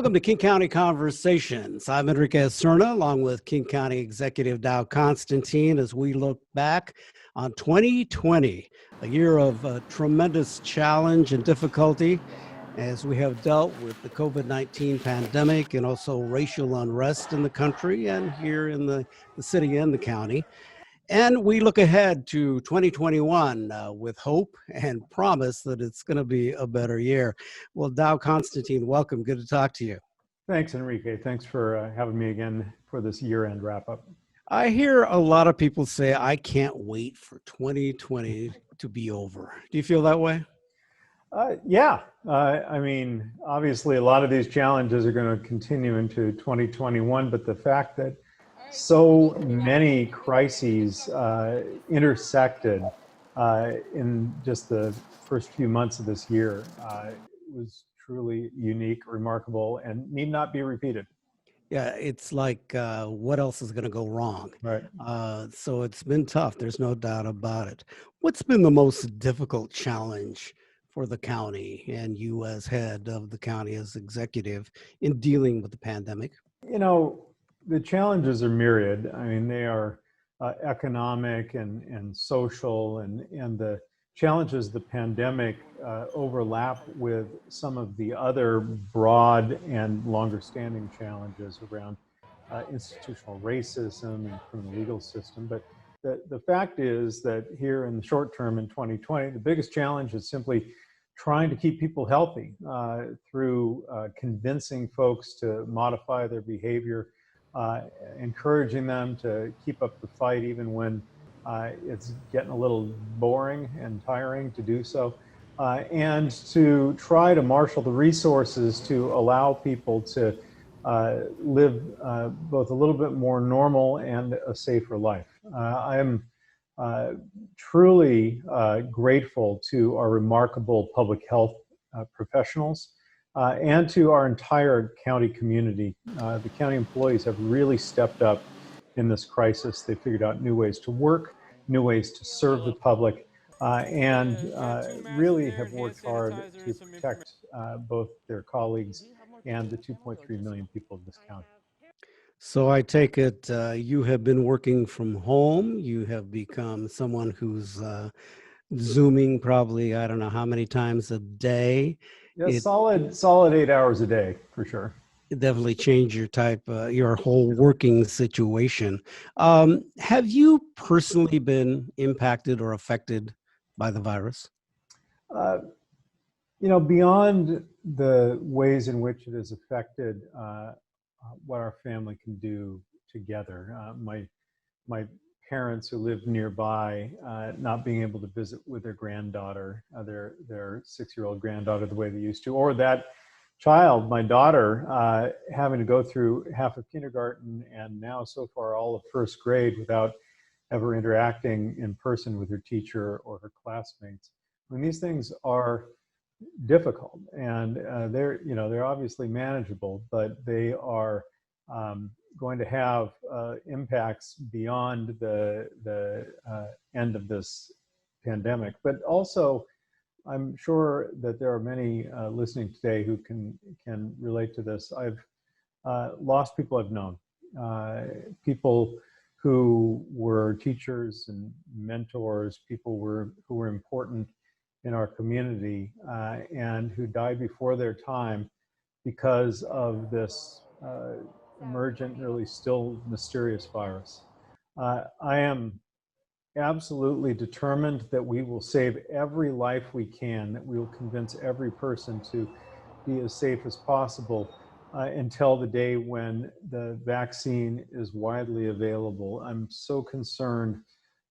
Welcome to King County Conversations. I'm Enrique Cerna, along with King County Executive Dow Constantine, as we look back on 2020, a year of tremendous challenge and difficulty as we have dealt with the COVID-19 pandemic and also racial unrest in the country and here in the city and the county. And we look ahead to 2021 with hope and promise that it's going to be a better year. Well, Dow Constantine, welcome. Good to talk to you. Thanks, Enrique. Thanks for having me again for this year-end wrap-up. I hear a lot of people say, I can't wait for 2020 to be over. Do you feel that way? Yeah. I mean, obviously, a lot of these challenges are going to continue into 2021, but the fact that so many crises intersected in just the first few months of this year was truly unique, remarkable, and need not be repeated. Yeah, it's like, what else is going to go wrong? Right. So it's been tough. There's no doubt about it. What's been the most difficult challenge for the county and you as head of the county as executive in dealing with the pandemic? You know, the challenges are myriad. I mean, they are economic and social, and the challenges of the pandemic overlap with some of the other broad and longer standing challenges around institutional racism and criminal legal system. But the fact is that here in the short term in 2020, the biggest challenge is simply trying to keep people healthy through convincing folks to modify their behavior, encouraging them to keep up the fight even when it's getting a little boring and tiring to do so, and to try to marshal the resources to allow people to live both a little bit more normal and a safer life. I am truly grateful to our remarkable public health professionals and to our entire county community. The county employees have really stepped up in this crisis. They figured out new ways to work, new ways to serve the public, and really have worked hard to protect both their colleagues and the 2.3 million people of this county. So I take it you have been working from home. You have become someone who's Zooming probably, I don't know how many times a day. Yeah, solid 8 hours a day for sure. It definitely changed your whole working situation. Have you personally been impacted or affected by the virus? You know, beyond the ways in which it has affected what our family can do together, my parents who lived nearby not being able to visit with their granddaughter, their 6-year-old granddaughter the way they used to, or that child, my daughter, having to go through half of kindergarten and now so far all of first grade without ever interacting in person with her teacher or her classmates. I mean, these things are difficult, and they're obviously manageable, but they are going to have impacts beyond the end of this pandemic. But also, I'm sure that there are many listening today who can relate to this. I've lost people I've known, people who were teachers and mentors, people who were important in our community, and who died before their time because of this emergent, really still mysterious virus. I am absolutely determined that we will save every life we can, that we will convince every person to be as safe as possible until the day when the vaccine is widely available. I'm so concerned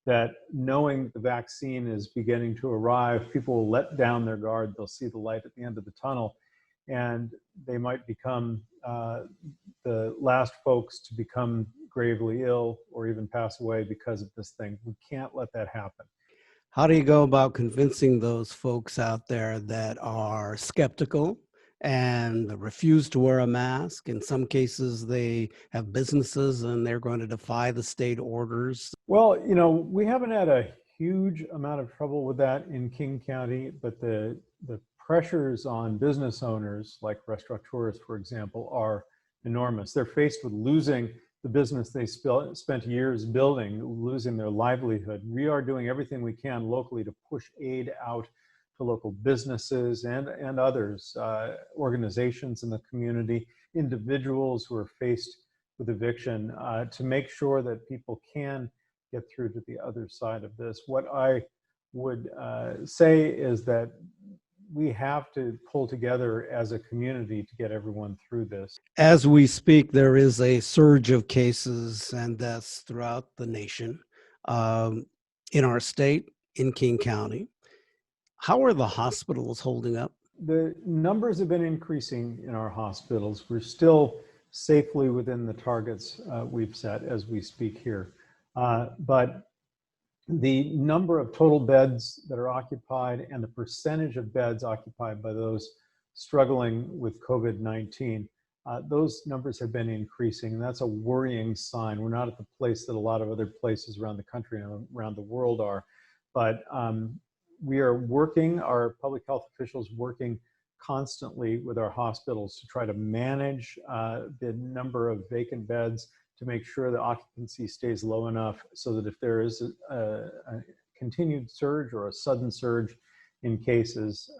that knowing the vaccine is beginning to arrive, people will let down their guard. They'll see the light at the end of the tunnel, and they might become the last folks to become gravely ill or even pass away because of this thing. We can't let that happen. How do you go about convincing those folks out there that are skeptical and refuse to wear a mask? In some cases, they have businesses and they're going to defy the state orders. Well, you know, we haven't had a huge amount of trouble with that in King County, but the pressures on business owners, like restaurateurs, for example, are enormous. They're faced with losing the business they spent years building, losing their livelihood. We are doing everything we can locally to push aid out to local businesses and others, organizations in the community, individuals who are faced with eviction, to make sure that people can get through to the other side of this. What I would say is that we have to pull together as a community to get everyone through this. As we speak, there is a surge of cases and deaths throughout the nation, in our state, in King County. How are the hospitals holding up? The numbers have been increasing in our hospitals. We're still safely within the targets we've set as we speak here. But the number of total beds that are occupied and the percentage of beds occupied by those struggling with COVID-19, those numbers have been increasing, and that's a worrying sign. We're not at the place that a lot of other places around the country and around the world are, but we are working, our public health officials working constantly with our hospitals to try to manage the number of vacant beds, to make sure the occupancy stays low enough so that if there is a continued surge or a sudden surge in cases,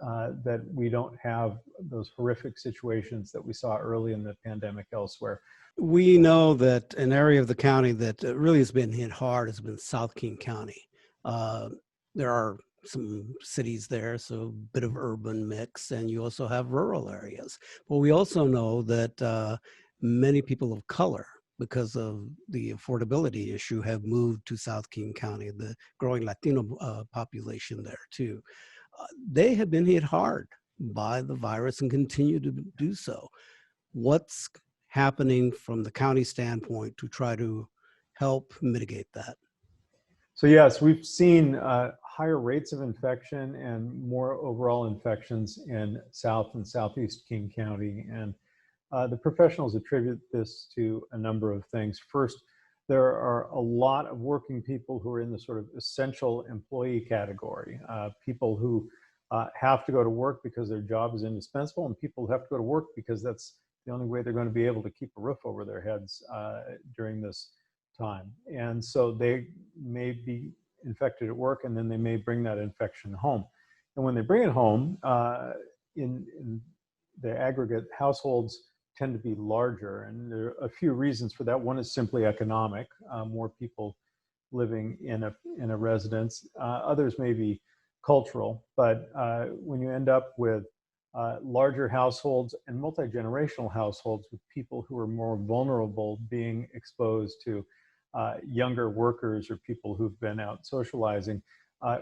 that we don't have those horrific situations that we saw early in the pandemic elsewhere. We know that an area of the county that really has been hit hard has been South King County. There are some cities there, so a bit of urban mix, and you also have rural areas. But we also know that many people of color, because of the affordability issue, have moved to South King County, the growing Latino population there too. They have been hit hard by the virus and continue to do so. What's happening from the county standpoint to try to help mitigate that? So yes, we've seen higher rates of infection and more overall infections in South and Southeast King County. And the professionals attribute this to a number of things. First, there are a lot of working people who are in the sort of essential employee category, people who have to go to work because their job is indispensable, and people who have to go to work because that's the only way they're going to be able to keep a roof over their heads during this time. And so they may be infected at work, and then they may bring that infection home. And when they bring it home, in the aggregate, households tend to be larger, and there are a few reasons for that. One is simply economic, more people living in a residence. Others may be cultural, but when you end up with larger households and multi-generational households with people who are more vulnerable being exposed to younger workers or people who've been out socializing,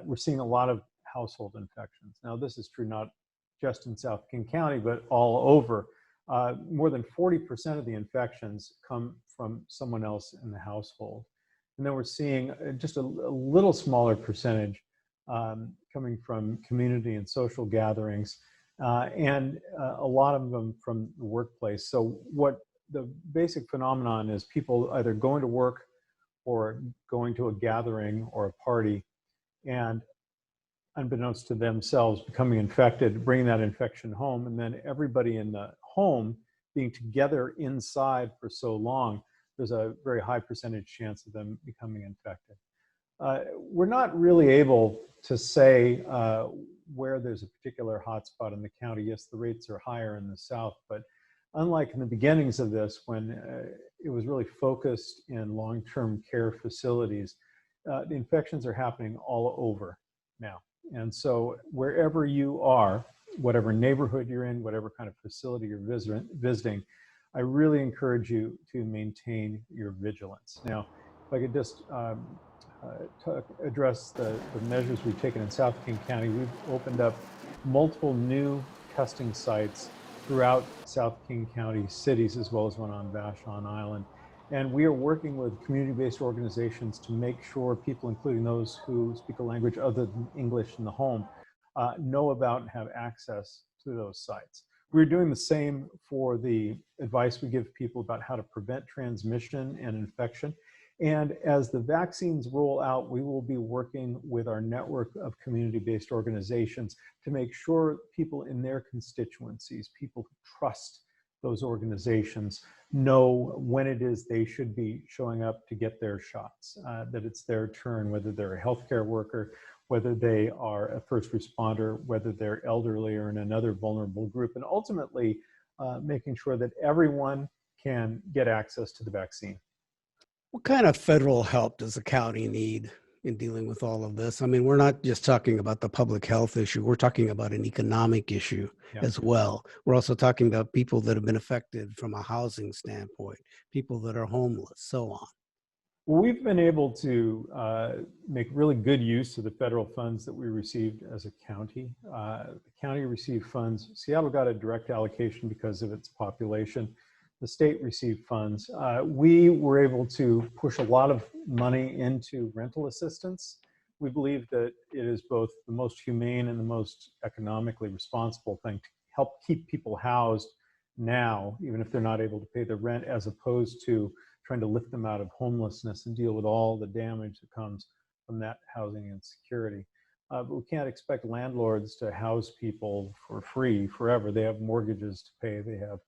we're seeing a lot of household infections. Now, this is true not just in South King County, but all over. More than 40% of the infections come from someone else in the household. And then we're seeing just a little smaller percentage coming from community and social gatherings, and a lot of them from the workplace. So what the basic phenomenon is, people either going to work or going to a gathering or a party, and unbeknownst to themselves, becoming infected, bringing that infection home, and then everybody in the home being together inside for so long, there's a very high percentage chance of them becoming infected. We're not really able to say where there's a particular hotspot in the county. Yes, the rates are higher in the South, but unlike in the beginnings of this, when it was really focused in long-term care facilities, the infections are happening all over now. And so wherever you are, whatever neighborhood you're in, whatever kind of facility you're visiting, I really encourage you to maintain your vigilance. Now, if I could just address the measures we've taken in South King County. We've opened up multiple new testing sites throughout South King County cities, as well as one on Vashon Island. And we are working with community-based organizations to make sure people, including those who speak a language other than English in the home, know about and have access to those sites. We're doing the same for the advice we give people about how to prevent transmission and infection. And as the vaccines roll out, we will be working with our network of community-based organizations to make sure people in their constituencies, people who trust those organizations, know when it is they should be showing up to get their shots, that it's their turn, whether they're a healthcare worker, whether they are a first responder, whether they're elderly or in another vulnerable group, and ultimately making sure that everyone can get access to the vaccine. What kind of federal help does the county need in dealing with all of this? I mean, we're not just talking about the public health issue. We're talking about an economic issue as well. We're also talking about people that have been affected from a housing standpoint, people that are homeless, so on. Well, we've been able to make really good use of the federal funds that we received as a county. The county received funds. Seattle got a direct allocation because of its population. The state received funds. We were able to push a lot of money into rental assistance. We believe that it is both the most humane and the most economically responsible thing to help keep people housed now, even if they're not able to pay the rent, as opposed to trying to lift them out of homelessness and deal with all the damage that comes from that housing insecurity. But we can't expect landlords to house people for free forever. They have mortgages to pay. They have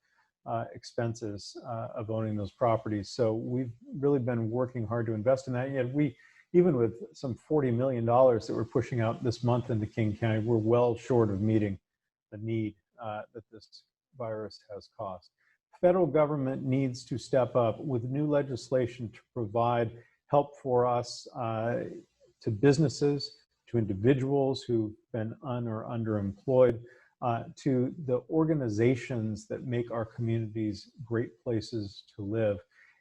expenses of owning those properties. So we've really been working hard to invest in that. And yet we, even with some $40 million that we're pushing out this month into King County, we're well short of meeting the need that this virus has caused. Federal government needs to step up with new legislation to provide help for us to businesses, to individuals who've been or underemployed, to the organizations that make our communities great places to live,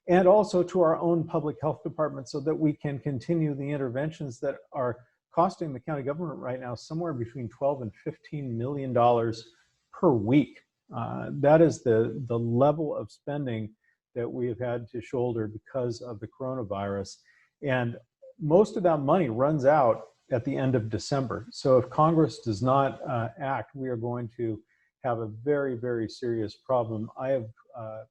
and also to our own public health department so that we can continue the interventions that are costing the county government right now somewhere between $12 and $15 million per week. That is the level of spending that we have had to shoulder because of the coronavirus. And most of that money runs out at the end of December. So if Congress does not act, we are going to have a very, very serious problem. I have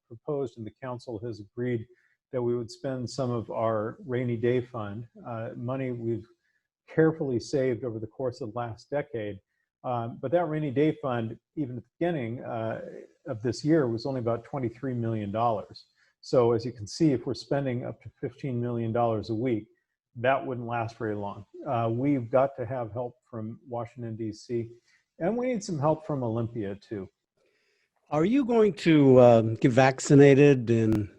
proposed, and the council has agreed, that we would spend some of our rainy day fund, money we've carefully saved over the course of the last decade. But that rainy day fund, even at the beginning of this year, was only about $23 million. So as you can see, if we're spending up to $15 million a week, that wouldn't last very long. We've got to have help from Washington, D.C., and we need some help from Olympia, too. Are you going to get vaccinated, and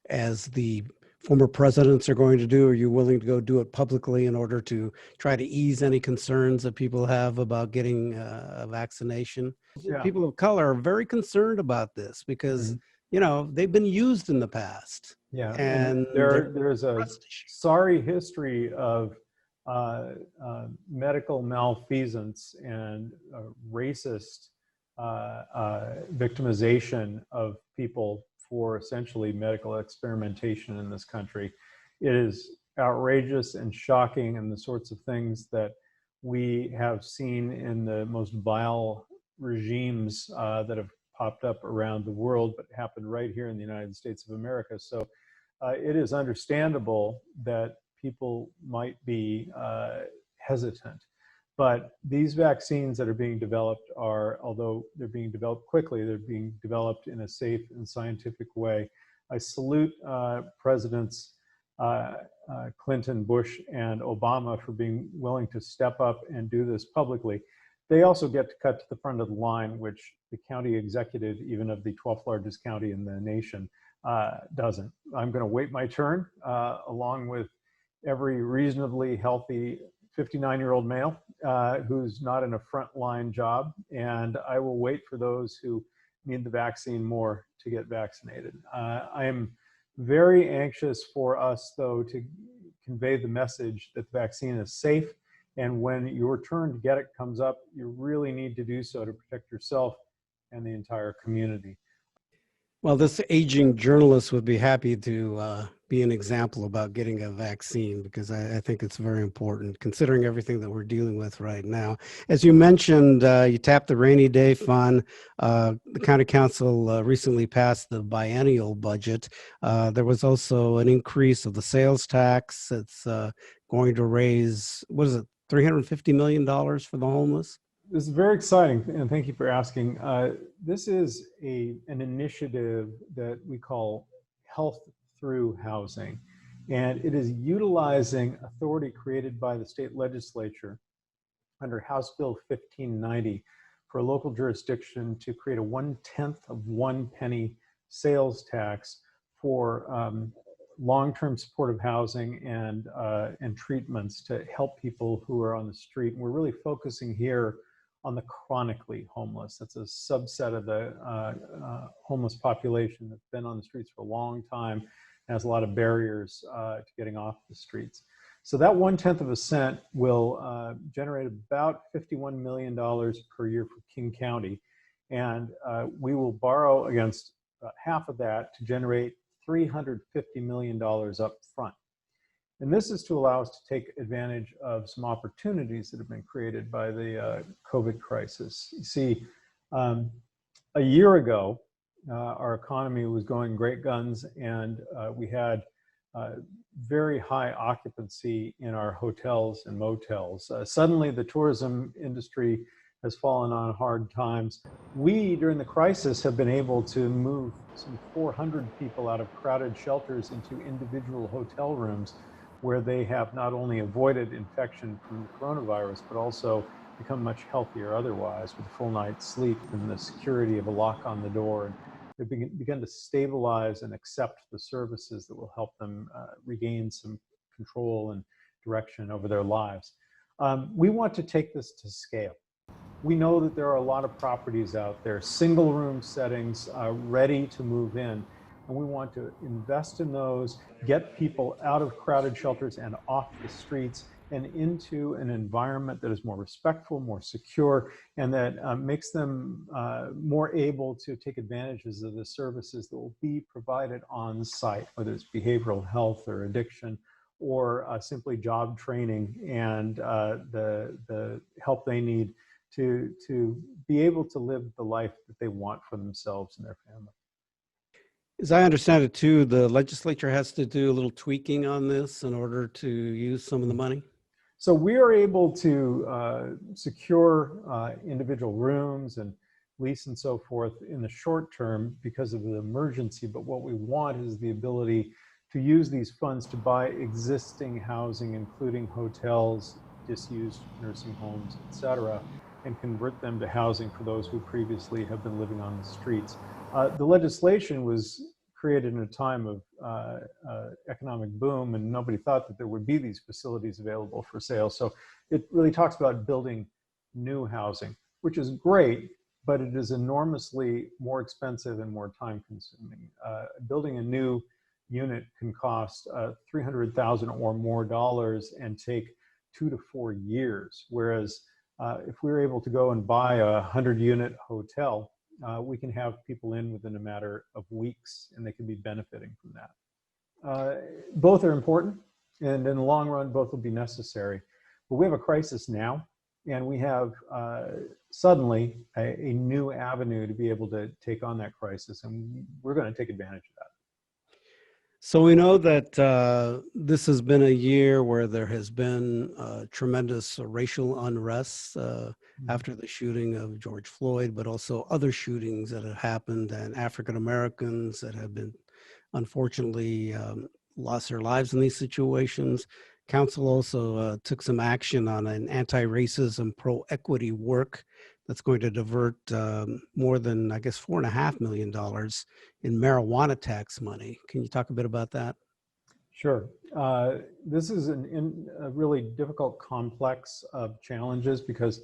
as the former presidents are going to do? Are you willing to go do it publicly in order to try to ease any concerns that people have about getting a vaccination? Yeah. People of color are very concerned about this because, you know, they've been used in the past. Yeah, and there's a sorry history of medical malfeasance and racist victimization of people for essentially medical experimentation in this country. It is outrageous and shocking, and the sorts of things that we have seen in the most vile regimes that have popped up around the world, but happened right here in the United States of America. So it is understandable that people might be hesitant. But these vaccines that are being developed are, although they're being developed quickly, they're being developed in a safe and scientific way. I salute Presidents Clinton, Bush, and Obama for being willing to step up and do this publicly. They also get to cut to the front of the line, which the county executive, even of the 12th largest county in the nation, doesn't. I'm going to wait my turn, along with every reasonably healthy 59-year-old male who's not in a frontline job, and I will wait for those who need the vaccine more to get vaccinated. I am very anxious for us, though, to convey the message that the vaccine is safe, and when your turn to get it comes up, you really need to do so to protect yourself and the entire community. Well, this aging journalist would be happy to be an example about getting a vaccine because I think it's very important considering everything that we're dealing with right now. As you mentioned, you tapped the rainy day fund. The county council recently passed the biennial budget. There was also an increase of the sales tax. It's going to raise, what is it, $350 million for the homeless? This is very exciting, and thank you for asking. This is an initiative that we call Health Through Housing, and it is utilizing authority created by the state legislature under House Bill 1590 for a local jurisdiction to create a 1/10 of 1 penny sales tax for long-term supportive housing and treatments to help people who are on the street. And we're really focusing here on the chronically homeless. That's a subset of the homeless population that's been on the streets for a long time and has a lot of barriers to getting off the streets. So that 1/10 of a cent will generate about $51 million per year for King County. And we will borrow against about half of that to generate $350 million up front. And this is to allow us to take advantage of some opportunities that have been created by the COVID crisis. You see, a year ago, our economy was going great guns, and we had very high occupancy in our hotels and motels. Suddenly, the tourism industry has fallen on hard times. We, during the crisis, have been able to move some 400 people out of crowded shelters into individual hotel rooms where they have not only avoided infection from the coronavirus, but also become much healthier otherwise with a full night's sleep and the security of a lock on the door. And they've begun to stabilize and accept the services that will help them regain some control and direction over their lives. We want to take this to scale. We know that there are a lot of properties out there, single room settings, ready to move in. And we want to invest in those, get people out of crowded shelters and off the streets and into an environment that is more respectful, more secure, and that makes them more able to take advantages of the services that will be provided on site, whether it's behavioral health or addiction, or simply job training and the help they need to be able to live the life that they want for themselves and their family. As I understand it too, the legislature has to do a little tweaking on this in order to use some of the money. So we are able to secure individual rooms and lease and so forth in the short term because of the emergency. But what we want is the ability to use these funds to buy existing housing, including hotels, disused nursing homes, etc., and convert them to housing for those who previously have been living on the streets. The legislation was created in a time of economic boom, and nobody thought that there would be these facilities available for sale. So it really talks about building new housing, which is great, but it is enormously more expensive and more time consuming. Building a new unit can cost $300,000 or more and take 2 to 4 years. Whereas if we were able to go and buy a 100-unit hotel, we can have people in within a matter of weeks, and they can be benefiting from that. Both are important, and in the long run, both will be necessary. But we have a crisis now, and we have suddenly a new avenue to be able to take on that crisis, and we're going to take advantage of that. So we know that this has been a year where there has been tremendous racial unrest after the shooting of George Floyd, but also other shootings that have happened, and African Americans that have been unfortunately lost their lives in these situations. Council also took some action on an anti-racism, pro-equity work that's going to divert more than, I guess, $4.5 million in marijuana tax money. Can you talk a bit about that? Sure. This is a really difficult complex of challenges because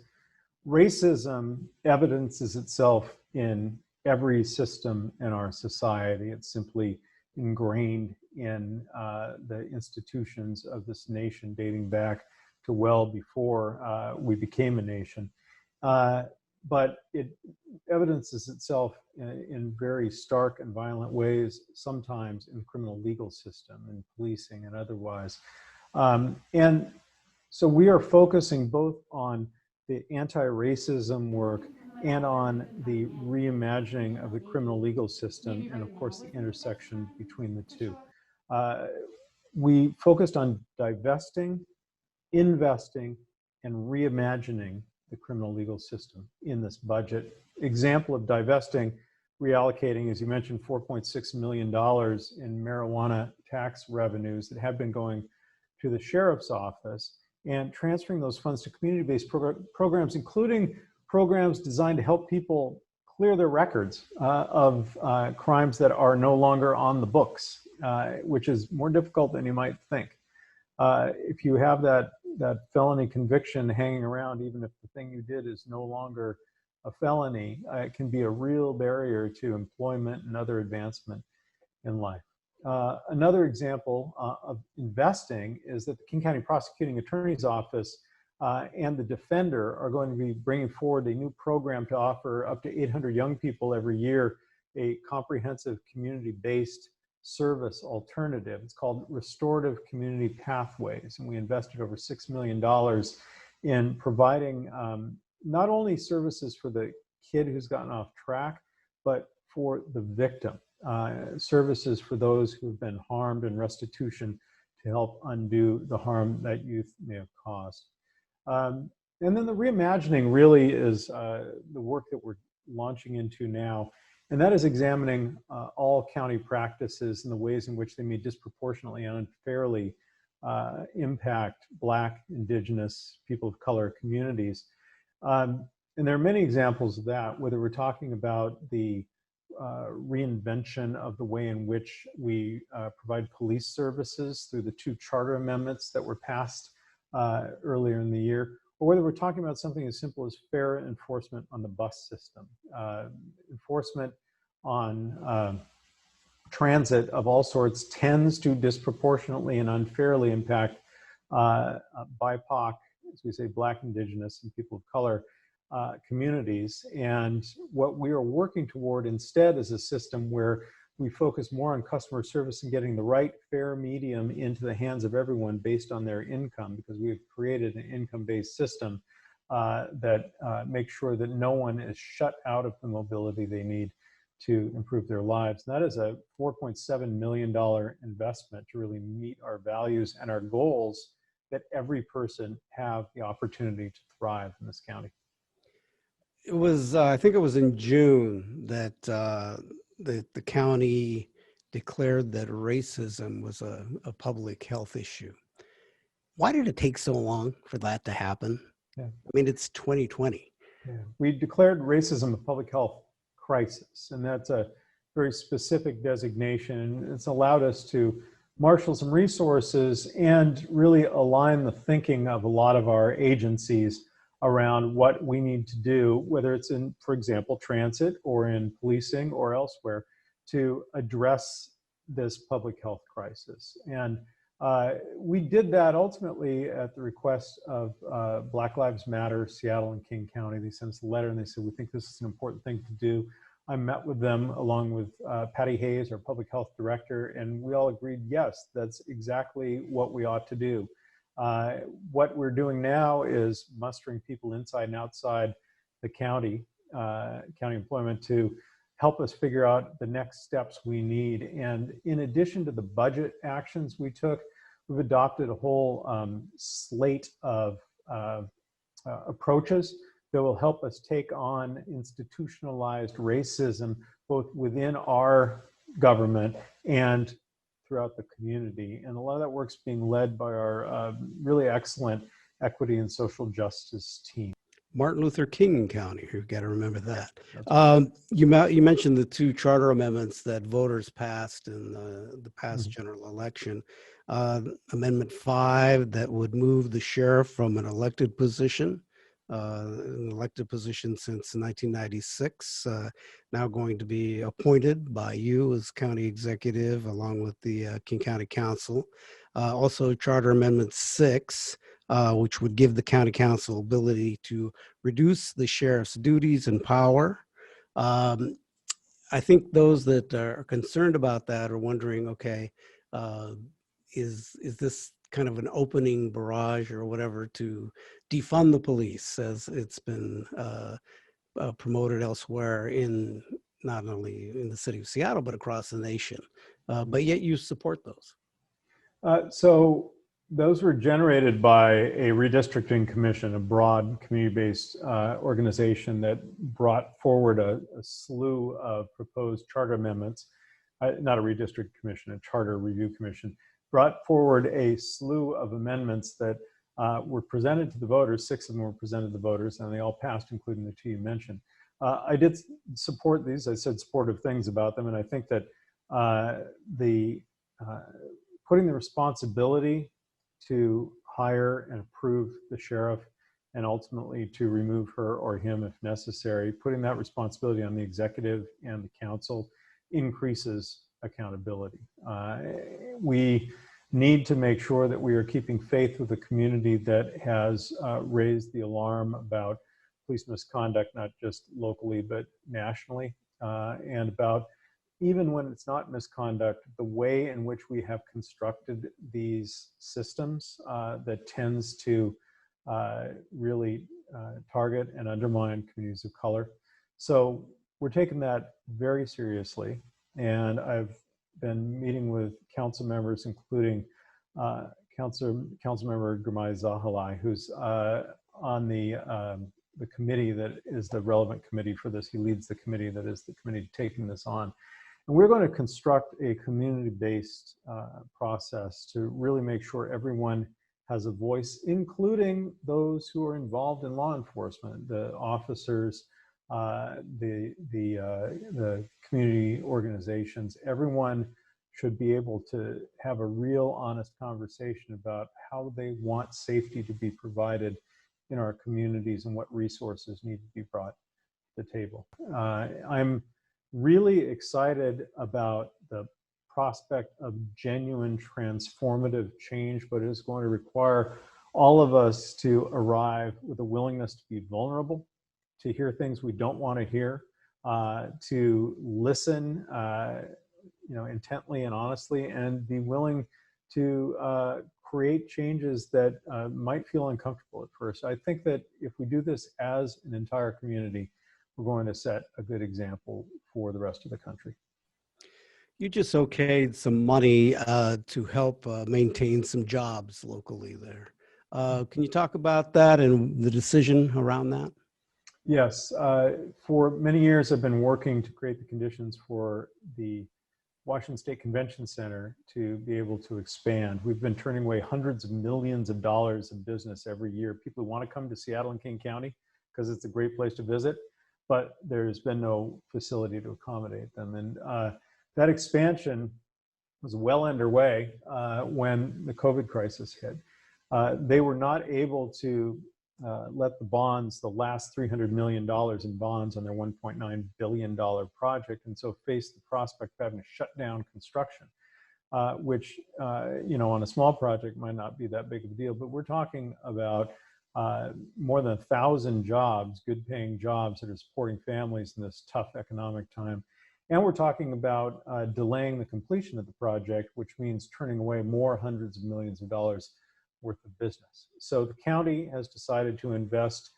racism evidences itself in every system in our society. It's simply ingrained in the institutions of this nation dating back to well before we became a nation. but it evidences itself in very stark and violent ways, sometimes in the criminal legal system and policing and otherwise. And so we are focusing both on the anti-racism work and on the reimagining of the criminal legal system, and of course the intersection between the two. We focused on divesting, investing, and reimagining the criminal legal system in this budget. Example of divesting, reallocating, as you mentioned, $4.6 million in marijuana tax revenues that have been going to the sheriff's office, and transferring those funds to community-based programs, including programs designed to help people clear their records of crimes that are no longer on the books, which is more difficult than you might think. If you have that felony conviction hanging around, even if the thing you did is no longer a felony, it can be a real barrier to employment and other advancement in life. Another example of investing is that the King County Prosecuting Attorney's Office and the Defender are going to be bringing forward a new program to offer up to 800 young people every year a comprehensive community-based service alternative. It's called Restorative Community Pathways, and we invested over $6 million in providing not only services for the kid who's gotten off track, but for the victim, services for those who've been harmed and restitution to help undo the harm that youth may have caused. And then the reimagining really is the work that we're launching into now. And that is examining all county practices and the ways in which they may disproportionately and unfairly impact Black, Indigenous, people of color communities. And there are many examples of that, whether we're talking about the reinvention of the way in which we provide police services through the 2 charter amendments that were passed earlier in the year, or whether we're talking about something as simple as fair enforcement on the bus system, enforcement on transit of all sorts tends to disproportionately and unfairly impact BIPOC, as we say, Black, Indigenous, and people of color communities. And what we are working toward instead is a system where we focus more on customer service and getting the right fair medium into the hands of everyone based on their income, because we've created an income-based system that makes sure that no one is shut out of the mobility they need to improve their lives. And that is a $4.7 million investment to really meet our values and our goals that every person have the opportunity to thrive in this county. It was, I think it was in June that the county declared that racism was a public health issue. Why did it take so long for that to happen? Yeah. I mean, it's 2020. Yeah. We declared racism a public health crisis, and that's a very specific designation. It's allowed us to marshal some resources and really align the thinking of a lot of our agencies around what we need to do, whether it's in, for example, transit or in policing or elsewhere, to address this public health crisis. And we did that ultimately at the request of Black Lives Matter, Seattle and King County. They sent us a letter and they said, we think this is an important thing to do. I met with them along with Patty Hayes, our public health director, and we all agreed, yes, that's exactly what we ought to do. What we're doing now is mustering people inside and outside the county, county employment, to help us figure out the next steps we need. And in addition to the budget actions we took, we've adopted a whole slate of approaches that will help us take on institutionalized racism, both within our government and throughout the community. And a lot of that work's being led by our really excellent equity and social justice team. Martin Luther King County, you've got to remember that. You mentioned the 2 charter amendments that voters passed in the past general election. Amendment 5 that would move the sheriff from an elected position since 1996, now going to be appointed by you as county executive along with the King County Council. Also Charter Amendment 6, which would give the county council ability to reduce the sheriff's duties and power. I think those that are concerned about that are wondering, okay, uh, is this kind of an opening barrage or whatever to defund the police, as it's been promoted elsewhere in not only in the city of Seattle, but across the nation. But yet you support those. So those were generated by a redistricting commission, a broad community-based organization that brought forward a slew of proposed charter amendments, not a redistricting commission, a charter review commission, brought forward a slew of amendments that were presented to the voters. 6 of them were presented to the voters, and they all passed, including the 2 you mentioned. I did support these. I said supportive things about them, and I think that putting the responsibility to hire and approve the sheriff and ultimately to remove her or him if necessary, putting that responsibility on the executive and the council increases accountability. We need to make sure that we are keeping faith with the community that has raised the alarm about police misconduct, not just locally, but nationally, and about, even when it's not misconduct, the way in which we have constructed these systems that tends to really target and undermine communities of color. So we're taking that very seriously. And I've been meeting with council members, including Councilmember Gurmai Zahalai, who's on the committee that is the relevant committee for this. He leads the committee that is the committee taking this on. And we're going to construct a community-based process to really make sure everyone has a voice, including those who are involved in law enforcement, the officers, the community organizations. Everyone should be able to have a real honest conversation about how they want safety to be provided in our communities and what resources need to be brought to the table. I'm really excited about the prospect of genuine transformative change, but it is going to require all of us to arrive with a willingness to be vulnerable, to hear things we don't want to hear, to listen intently and honestly, and be willing to create changes that might feel uncomfortable at first. I think that if we do this as an entire community, we're going to set a good example for the rest of the country. You just okayed some money to help maintain some jobs locally there. Can you talk about that and the decision around that? Yes. For many years, I've been working to create the conditions for the Washington State Convention Center to be able to expand. We've been turning away hundreds of millions of dollars of business every year. People who want to come to Seattle and King County because it's a great place to visit, but there's been no facility to accommodate them. And that expansion was well underway when the COVID crisis hit. They were not able to let the bonds, the last $300 million in bonds on their $1.9 billion project, and so faced the prospect of having to shut down construction, which, on a small project might not be that big of a deal, but we're talking about more than 1,000 jobs, good paying jobs that are supporting families in this tough economic time. And we're talking about delaying the completion of the project, which means turning away more hundreds of millions of dollars worth of business. So the county has decided to invest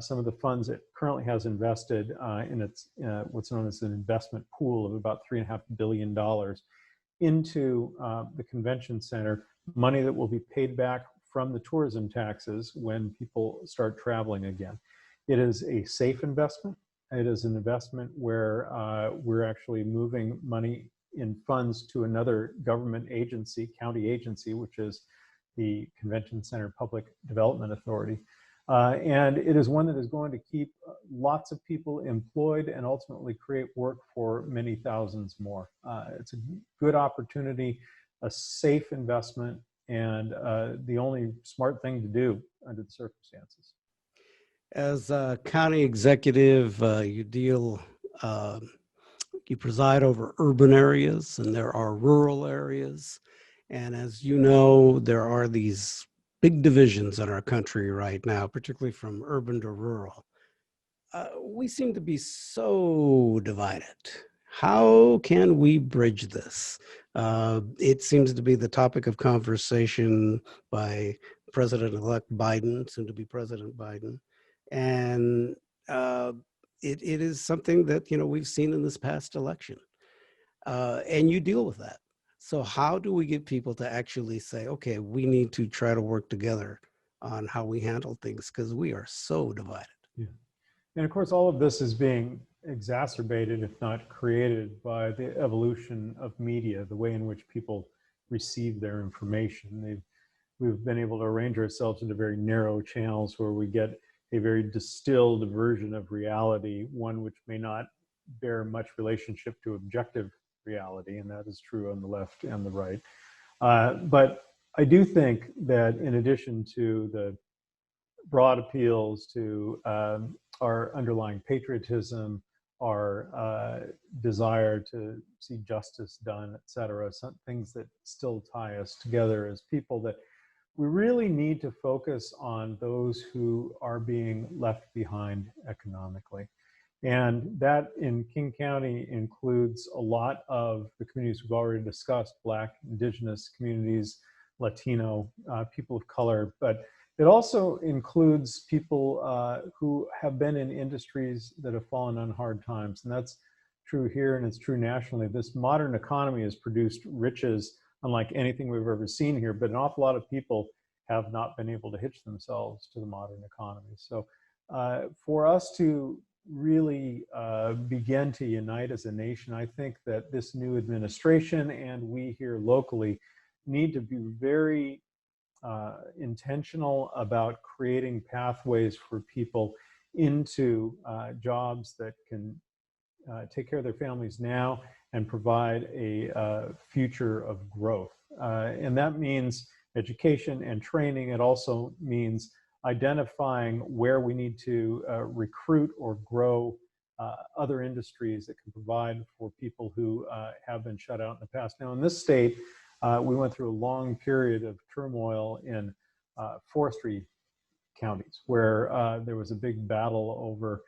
some of the funds it currently has invested in its what's known as an investment pool of about $3.5 billion into the convention center, money that will be paid back from the tourism taxes when people start traveling again. It is a safe investment. It is an investment where we're actually moving money in funds to another government agency, county agency, which is the Convention Center Public Development Authority. And it is one that is going to keep lots of people employed and ultimately create work for many thousands more. It's a good opportunity, a safe investment, and the only smart thing to do under the circumstances. As a county executive, you preside over urban areas and there are rural areas. And as you know, there are these big divisions in our country right now, particularly from urban to rural. We seem to be so divided. How can we bridge this? It seems to be the topic of conversation by President-elect Biden, soon to be President Biden. And uh, it is something that, we've seen in this past election. And you deal with that. So how do we get people to actually say, okay, we need to try to work together on how we handle things because we are so divided? Yeah. And of course, all of this is being exacerbated, if not created, by the evolution of media, the way in which people receive their information. We've been able to arrange ourselves into very narrow channels where we get a very distilled version of reality, one which may not bear much relationship to objective reality, and that is true on the left and the right. But I do think that in addition to the broad appeals to our underlying patriotism, our desire to see justice done, et cetera, some things that still tie us together as people, that we really need to focus on those who are being left behind economically. And that in King County includes a lot of the communities we've already discussed: Black, Indigenous communities, Latino, people of color, but it also includes people who have been in industries that have fallen on hard times. And that's true here, and it's true nationally. This modern economy has produced riches unlike anything we've ever seen here, but an awful lot of people have not been able to hitch themselves to the modern economy. So for us to really begin to unite as a nation, I think that this new administration and we here locally need to be very intentional about creating pathways for people into jobs that can take care of their families now and provide a future of growth. And that means education and training. It also means identifying where we need to recruit or grow other industries that can provide for people who have been shut out in the past. Now, in this state, we went through a long period of turmoil in forestry counties where there was a big battle over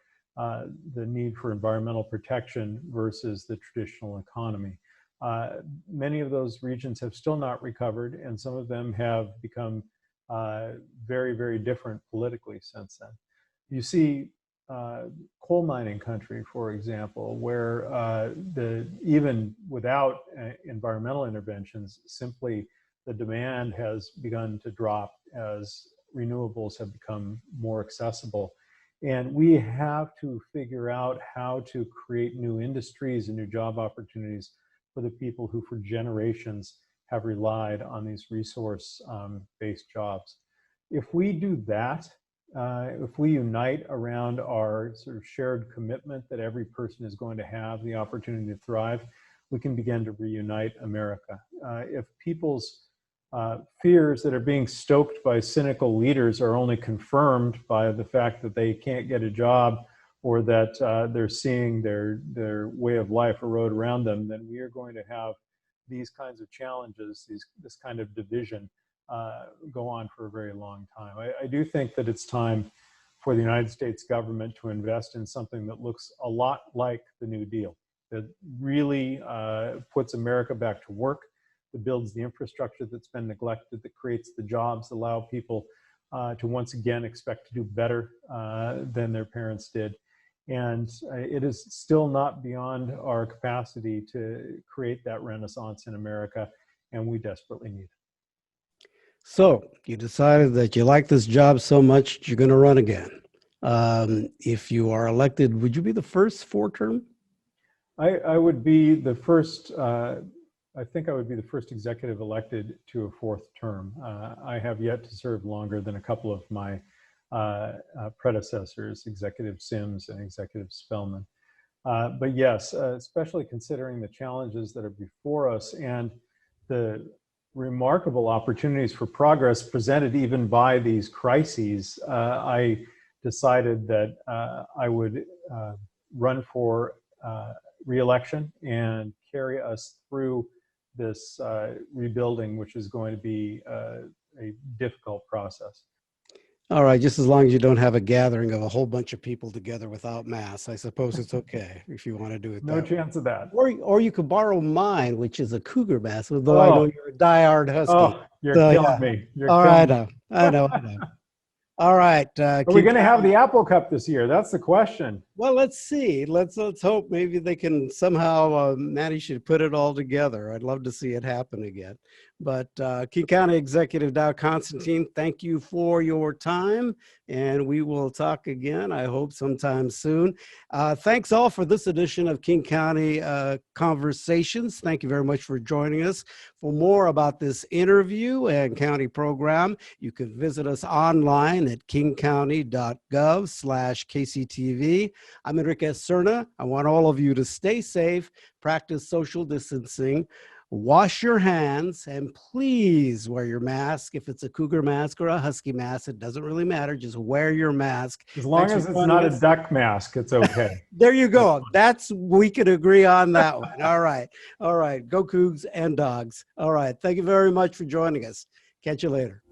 the need for environmental protection versus the traditional economy. Many of those regions have still not recovered, and some of them have become very, very different politically since then. You see coal mining country, for example, where even without environmental interventions, simply the demand has begun to drop as renewables have become more accessible. And we have to figure out how to create new industries and new job opportunities for the people who for generations have relied on these resource-based jobs. If we do that, if we unite around our sort of shared commitment that every person is going to have the opportunity to thrive, we can begin to reunite America. If people's fears that are being stoked by cynical leaders are only confirmed by the fact that they can't get a job or that they're seeing their way of life erode around them, then we are going to have these kinds of challenges, this kind of division go on for a very long time. I do think that it's time for the United States government to invest in something that looks a lot like the New Deal, that really puts America back to work, that builds the infrastructure that's been neglected, that creates the jobs that allow people to once again expect to do better than their parents did. And it is still not beyond our capacity to create that renaissance in America, and we desperately need it. So you decided that you like this job so much, you're going to run again. If you are elected, would you be the first four-term? I would be the first, I think I would be the first executive elected to a fourth term. I have yet to serve longer than a couple of my predecessors, Executive Sims and Executive Spellman. But yes, especially considering the challenges that are before us and the remarkable opportunities for progress presented even by these crises, I decided that I would run for re-election and carry us through this rebuilding, which is going to be a difficult process. All right, just as long as you don't have a gathering of a whole bunch of people together without masks, I suppose it's okay if you want to do it No that way. chance of that. Or you could borrow mine, which is a cougar mask, although I know Oh, you're a diehard husky. oh, you're So killing yeah. me. You're All right, killing me. I know. All right. Are we going to have the Apple Cup this year? That's the question. Well, let's see. Let's hope maybe they can somehow manage to put it all together. I'd love to see it happen again. But King County Executive Dow Constantine, thank you for your time, and we will talk again, I hope, sometime soon. Thanks all for this edition of King County Conversations. Thank you very much for joining us. For more about this interview and county program, you can visit us online at kingcounty.gov/kctv. I'm Enrique Cerna. I want all of you to stay safe, practice social distancing, wash your hands, and please wear your mask. If it's a cougar mask or a husky mask, it doesn't really matter. Just wear your mask. As long as it's not a duck mask, it's okay. There you go. We could agree on that one. All right. All right. Go Cougs and dogs. All right. Thank you very much for joining us. Catch you later.